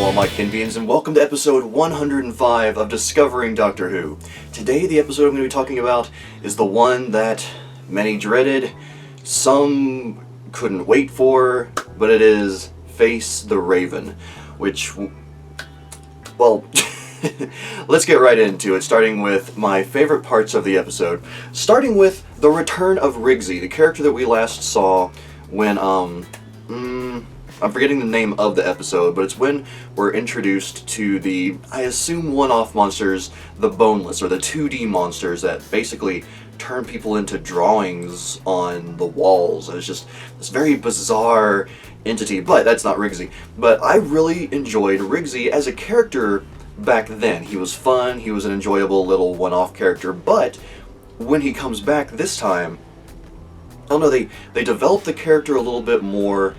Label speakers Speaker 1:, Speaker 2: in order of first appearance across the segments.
Speaker 1: all my Kenvians, and welcome to episode 105 of Discovering Doctor Who. Today, the episode I'm going to be talking about is the one that many dreaded, some couldn't wait for, but it is Face the Raven, which, well, let's get right into it, starting with my favorite parts of the episode. Starting with the return of Rigsy, the character that we last saw when, I'm forgetting the name of the episode, but it's when we're introduced to the, I assume, one-off monsters, the Boneless, or the 2D monsters that basically turn people into drawings on the walls. And it's just this very bizarre entity, but that's not Rigsy. But I really enjoyed Rigsy as a character back then. He was fun, he was an enjoyable little one-off character, but when he comes back this time, I don't know, they developed the character a little bit more.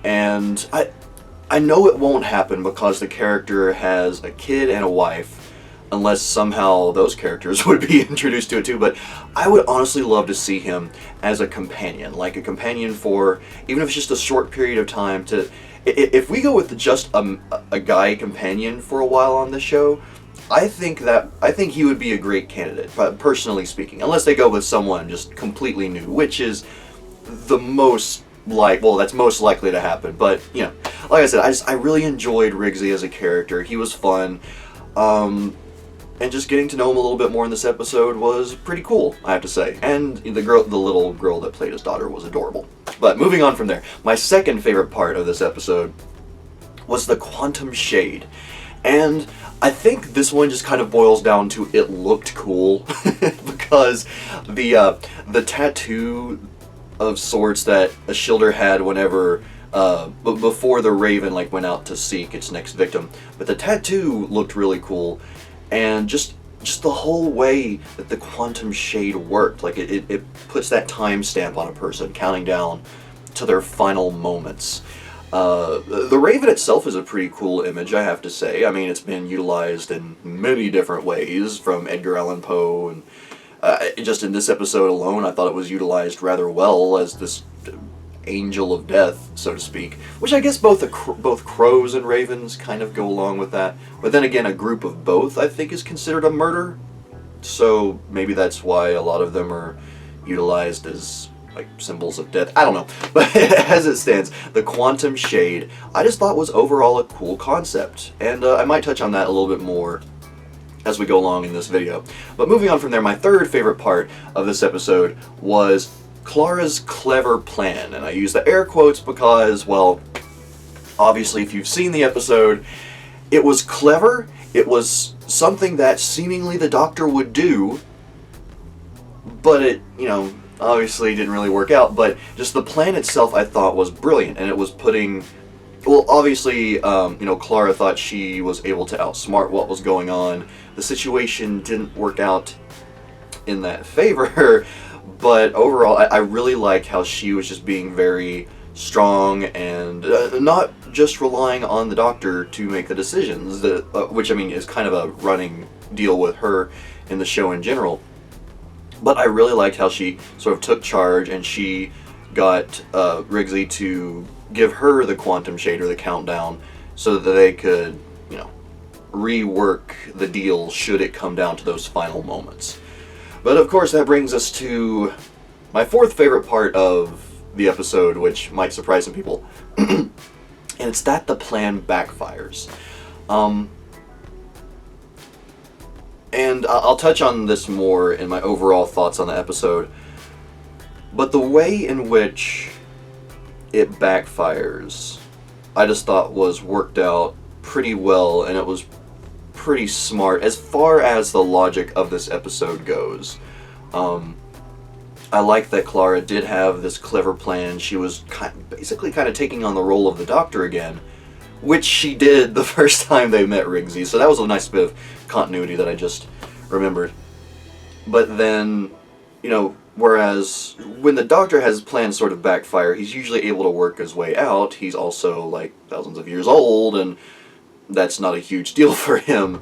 Speaker 1: And I know it won't happen because the character has a kid and a wife, unless somehow those characters would be introduced to it too, but I would honestly love to see him as a companion, like a companion for, even if it's just a short period of time, to, if we go with just a guy companion for a while on this show, I think he would be a great candidate, personally speaking, unless they go with someone just completely new, which is the most that's most likely to happen. But, you know, like I said, I really enjoyed Rigsy as a character. He was fun, and just getting to know him a little bit more in this episode was pretty cool, I have to say. And the little girl that played his daughter was adorable. But moving on from there, my second favorite part of this episode was the quantum shade. And I think this one just kind of boils down to it looked cool because the tattoo of sorts that Ashildr had whenever before the Raven went out to seek its next victim, but the tattoo looked really cool, and just the whole way that the quantum shade worked, like it puts that timestamp on a person counting down to their final moments. The Raven itself is a pretty cool image, I have to say. I mean, it's been utilized in many different ways, from Edgar Allan Poe, and just in this episode alone, I thought it was utilized rather well as this angel of death, so to speak. Which I guess both crows and ravens kind of go along with that. But then again, a group of both, I think, is considered a murder. So maybe that's why a lot of them are utilized as symbols of death. I don't know. But as it stands, the quantum shade, I just thought was overall a cool concept. And I might touch on that a little bit more as we go along in this video. But moving on from there, my third favorite part of this episode was Clara's clever plan. And I use the air quotes because, well, obviously if you've seen the episode, it was clever, it was something that seemingly the Doctor would do, but it, obviously didn't really work out. But just the plan itself I thought was brilliant, and it was putting, well, obviously, Clara thought she was able to outsmart what was going on. The situation didn't work out in that favor, but overall, I really like how she was just being very strong and not just relying on the Doctor to make the decisions, which, I mean, is kind of a running deal with her in the show in general. But I really liked how she sort of took charge, and she got Rigsy to give her the quantum shade, or the countdown, so that they could, rework the deal should it come down to those final moments. But of course, that brings us to my fourth favorite part of the episode, which might surprise some people. And it's that the plan backfires. And I'll touch on this more in my overall thoughts on the episode. But the way in which it backfires, I just thought was worked out pretty well, and it was pretty smart as far as the logic of this episode goes. I like that Clara did have this clever plan. She was basically kind of taking on the role of the Doctor again, which she did the first time they met Rigsy, so that was a nice bit of continuity that I just remembered. But then, whereas when the Doctor has plans sort of backfire, he's usually able to work his way out. He's also thousands of years old, and that's not a huge deal for him.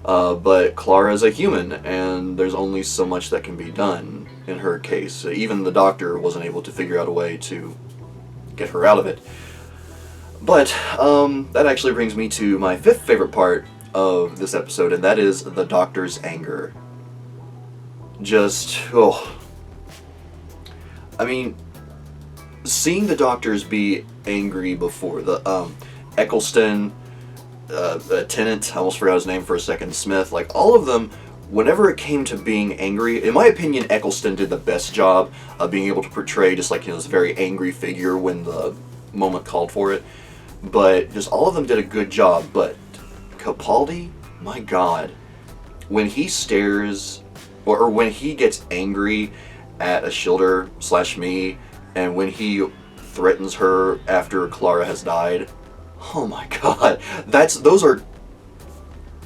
Speaker 1: But Clara's a human, and there's only so much that can be done in her case. Even the Doctor wasn't able to figure out a way to get her out of it. But, that actually brings me to my fifth favorite part of this episode, and that is the Doctor's anger. Just, oh. I mean, seeing the Doctors be angry before, the, Eccleston, Tennant, I almost forgot his name for a second, Smith, like, all of them, whenever it came to being angry, in my opinion, Eccleston did the best job of being able to portray just, like, this very angry figure when the moment called for it. But just all of them did a good job. But Capaldi, my God, when he stares, or when he gets angry at Ashildr / me, and when he threatens her after Clara has died, oh my God, those are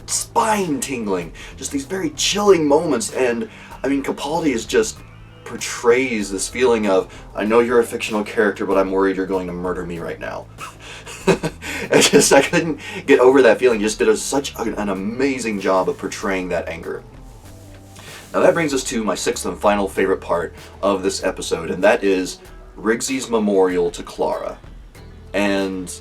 Speaker 1: spine-tingling, just these very chilling moments. And I mean, Capaldi is just portrays this feeling of, I know you're a fictional character, but I'm worried you're going to murder me right now. I couldn't get over that feeling. He just did such an amazing job of portraying that anger. Now that brings us to my sixth and final favorite part of this episode, and that is Rigsy's memorial to Clara. And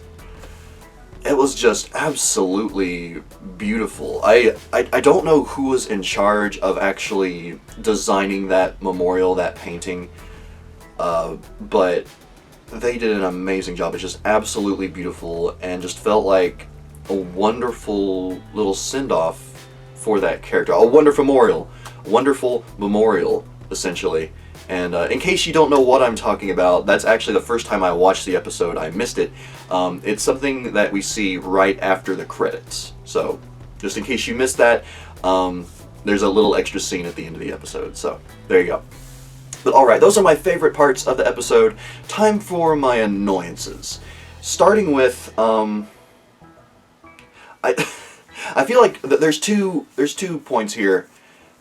Speaker 1: it was just absolutely beautiful. I don't know who was in charge of actually designing that memorial, that painting, but they did an amazing job. It's just absolutely beautiful and just felt like a wonderful little send-off for that character. A wonderful memorial, essentially. And in case you don't know what I'm talking about, that's actually the first time I watched the episode. I missed it. It's something that we see right after the credits. So, just in case you missed that, there's a little extra scene at the end of the episode. So, there you go. But alright, those are my favorite parts of the episode. Time for my annoyances. Starting with, I feel like there's two points here,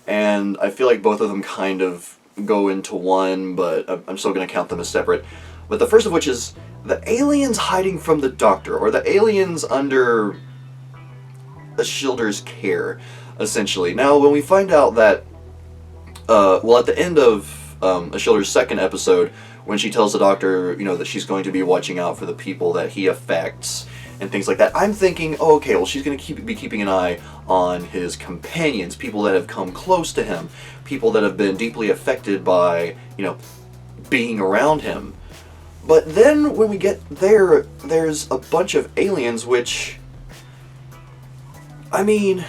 Speaker 1: and I feel like both of them kind of go into one, but I'm still going to count them as separate. But the first of which is the aliens hiding from the Doctor, or the aliens under Ashildr's care, essentially. Now, when we find out that, at the end of Ashildr's second episode, when she tells the Doctor, that she's going to be watching out for the people that he affects, and things like that, I'm thinking, oh, okay, well, she's going to be keeping an eye on his companions, people that have come close to him, people that have been deeply affected by, being around him. But then when we get there, there's a bunch of aliens, which, I mean,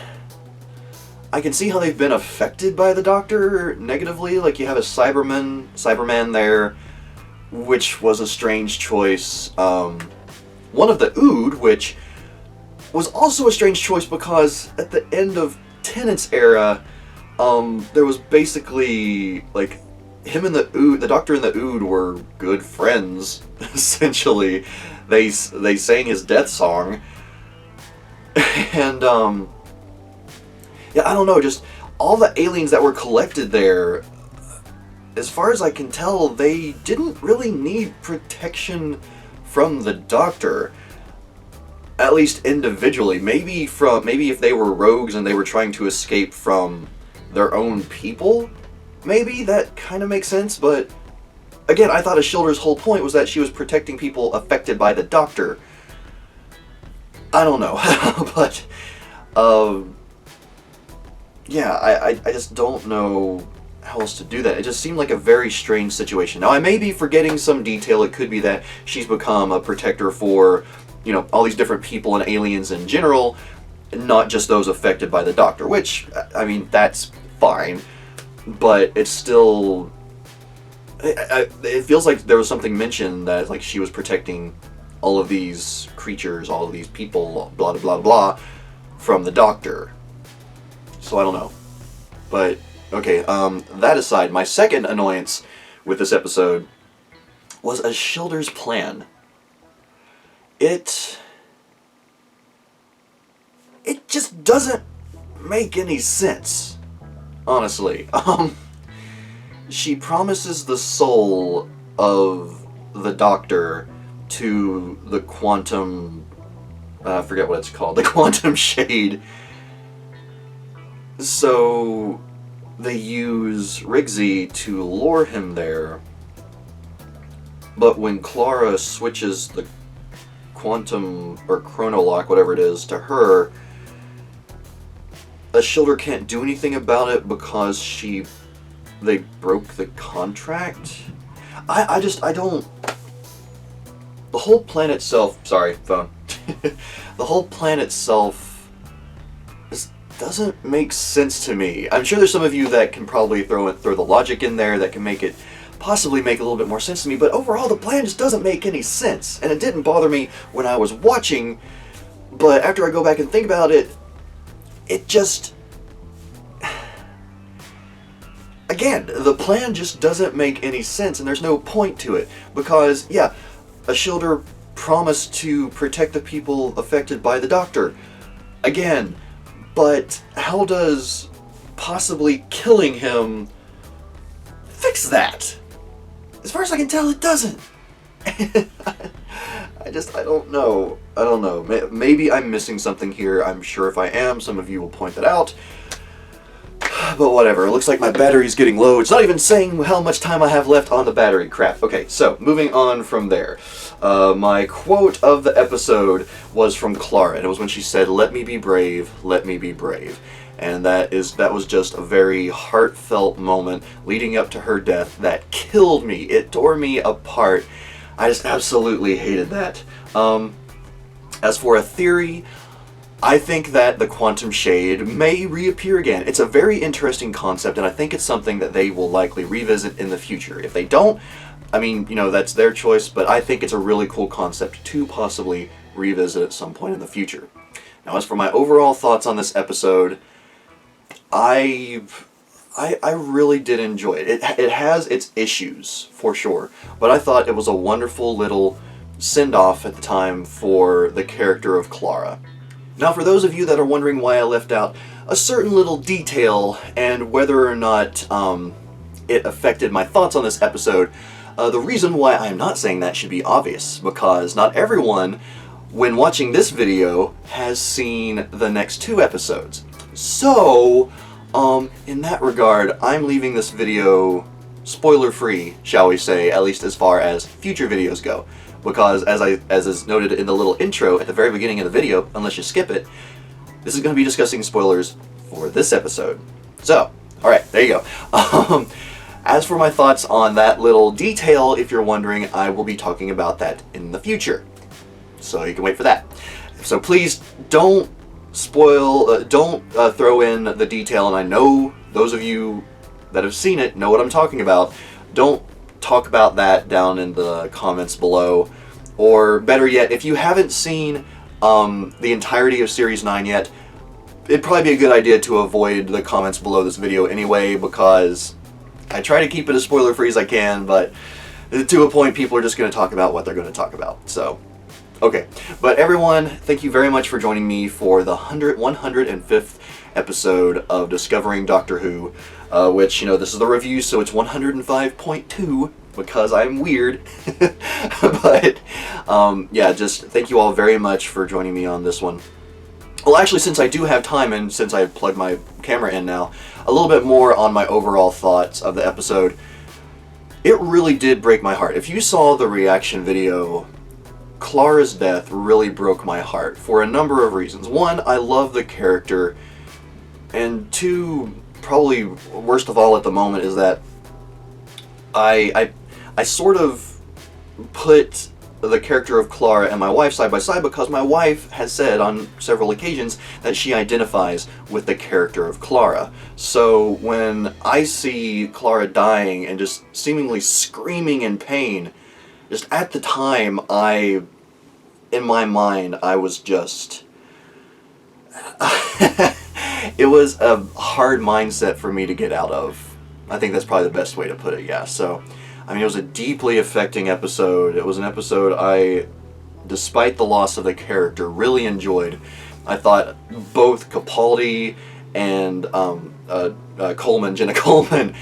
Speaker 1: I can see how they've been affected by the Doctor negatively. Like, you have a Cyberman there, which was a strange choice. One of the Ood, which was also a strange choice because at the end of Tennant's era, there was basically, like, him and the Ood, the Doctor and the Ood were good friends, essentially. They sang his death song. And, yeah, I don't know, just all the aliens that were collected there, as far as I can tell, they didn't really need protection from the Doctor, at least individually. Maybe if they were rogues and they were trying to escape from their own people, maybe that kind of makes sense. But again, I thought Ashildr's whole point was that she was protecting people affected by the Doctor. I don't know, but yeah, I just don't know how else to do that. It just seemed like a very strange situation. Now, I may be forgetting some detail. It could be that she's become a protector for, all these different people and aliens in general, not just those affected by the Doctor, which, I mean, that's fine, but it's still, it feels like there was something mentioned that, like, she was protecting all of these creatures, all of these people, blah, blah, blah, blah, from the Doctor. So I don't know. But, okay, that aside, my second annoyance with this episode was Ashildr's plan. It just doesn't make any sense, honestly. She promises the soul of the Doctor to the quantum, I forget what it's called, the quantum shade. So they use Rigsy to lure him there, but when Clara switches the quantum or chronolock, whatever it is, to her, Ashildr can't do anything about it because they broke the contract? I don't... The whole plan itself... Sorry, phone. The whole plan itself doesn't make sense to me. I'm sure there's some of you that can probably throw the logic in there that can possibly make a little bit more sense to me, but overall the plan just doesn't make any sense. And it didn't bother me when I was watching, but after I go back and think about it, it just... Again, the plan just doesn't make any sense, and there's no point to it. Because, yeah, Ashildr promised to protect the people affected by the Doctor. Again, but how does possibly killing him fix that? As far as I can tell, it doesn't. I don't know. I don't know. Maybe I'm missing something here. I'm sure if I am, some of you will point that out. But whatever, it looks like my battery's getting low. It's not even saying how much time I have left on the battery. Crap. Okay, so moving on from there. My quote of the episode was from Clara, and it was when she said, "Let me be brave, let me be brave." And that was just a very heartfelt moment leading up to her death that killed me. It tore me apart. I just absolutely hated that. As for a theory, I think that the quantum shade may reappear again. It's a very interesting concept, and I think it's something that they will likely revisit in the future. If they don't, I mean, you know, that's their choice, but I think it's a really cool concept to possibly revisit at some point in the future. Now, as for my overall thoughts on this episode, I really did enjoy it. It has its issues, for sure, but I thought it was a wonderful little send-off at the time for the character of Clara. Now, for those of you that are wondering why I left out a certain little detail and whether or not it affected my thoughts on this episode, the reason why I'm not saying that should be obvious, because not everyone, when watching this video, has seen the next 2 episodes. So, in that regard, I'm leaving this video spoiler-free, shall we say, at least as far as future videos go. Because, as is noted in the little intro at the very beginning of the video, unless you skip it, this is going to be discussing spoilers for this episode. So, alright, there you go. As for my thoughts on that little detail, if you're wondering, I will be talking about that in the future. So you can wait for that. So please don't spoil, don't throw in the detail, and I know those of you that have seen it know what I'm talking about. Don't talk about that down in the comments below, or better yet, if you haven't seen the entirety of Series 9 yet, it'd probably be a good idea to avoid the comments below this video anyway, because I try to keep it as spoiler free as I can, but to a point people are just going to talk about what they're going to talk about. So, okay. But everyone, thank you very much for joining me for the 105th episode of Discovering Doctor Who, which, you know, this is the review, so it's 105.2 because I'm weird. But, yeah, just thank you all very much for joining me on this one. Well, actually, since I do have time and since I plugged my camera in now, a little bit more on my overall thoughts of the episode. It really did break my heart. If you saw the reaction video, Clara's death really broke my heart for a number of reasons. One, I love the character, and two, probably worst of all at the moment, is that I sort of put the character of Clara and my wife side by side, because my wife has said on several occasions that she identifies with the character of Clara. So when I see Clara dying and just seemingly screaming in pain, just at the time, in my mind, I was just... it was a hard mindset for me to get out of. I think that's probably the best way to put it, yeah. So, I mean, it was a deeply affecting episode. It was an episode I, despite the loss of the character, really enjoyed. I thought both Capaldi and Jenna Coleman,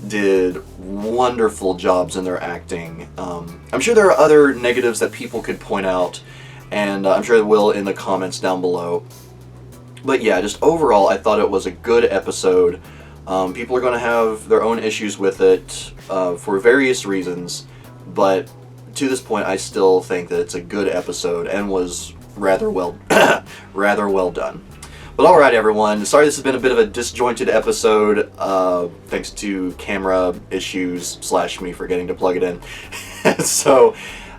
Speaker 1: did wonderful jobs in their acting. I'm sure there are other negatives that people could point out, and I'm sure they will in the comments down below. But yeah, just overall, I thought it was a good episode. People are going to have their own issues with it for various reasons, but to this point, I still think that it's a good episode and was rather well done. But alright everyone, sorry this has been a bit of a disjointed episode, thanks to camera issues / me forgetting to plug it in. So,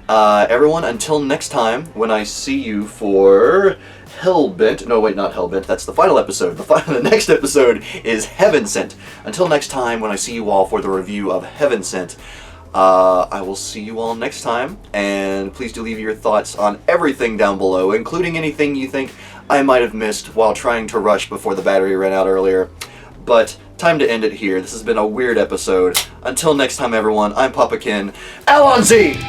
Speaker 1: everyone, until next time, when I see you for Hellbent, no wait, not Hellbent, that's the final episode. The next episode is Heaven Sent. Until next time, when I see you all for the review of Heaven Sent, I will see you all next time, and please do leave your thoughts on everything down below, including anything you think I might have missed while trying to rush before the battery ran out earlier. But time to end it here. This has been a weird episode. Until next time, everyone, I'm PapaKenn. Alonzi!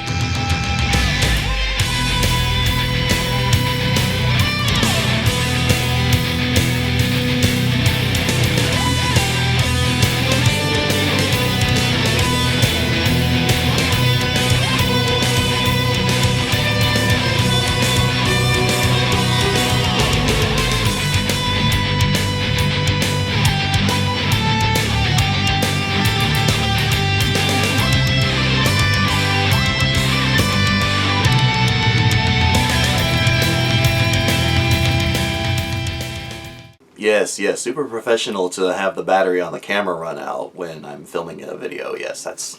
Speaker 1: Yes, super professional to have the battery on the camera run out when I'm filming a video. Yes, that's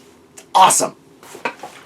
Speaker 1: awesome!